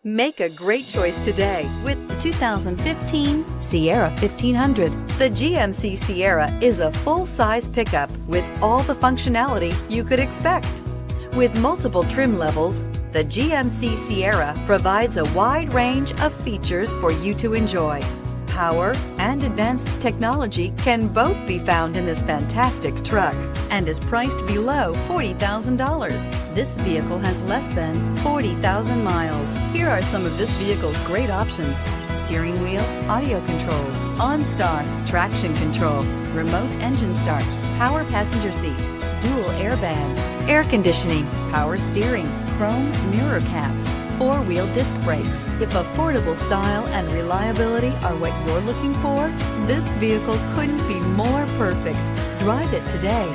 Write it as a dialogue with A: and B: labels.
A: Make a great choice today with the 2015 Sierra 1500. The GMC Sierra is a full-size pickup with all the functionality you could expect. With multiple trim levels, the GMC Sierra provides a wide range of features for you to enjoy. Power and advanced technology can both be found in this fantastic truck and is priced below $40,000. This vehicle has less than 40,000 miles. Here are some of this vehicle's great options: steering wheel audio controls, OnStar, traction control, remote engine start, power passenger seat, dual airbags, air conditioning, power steering, chrome mirror caps, four-wheel disc brakes. If affordable style and reliability are what you're looking for, this vehicle couldn't be more perfect. Drive it today.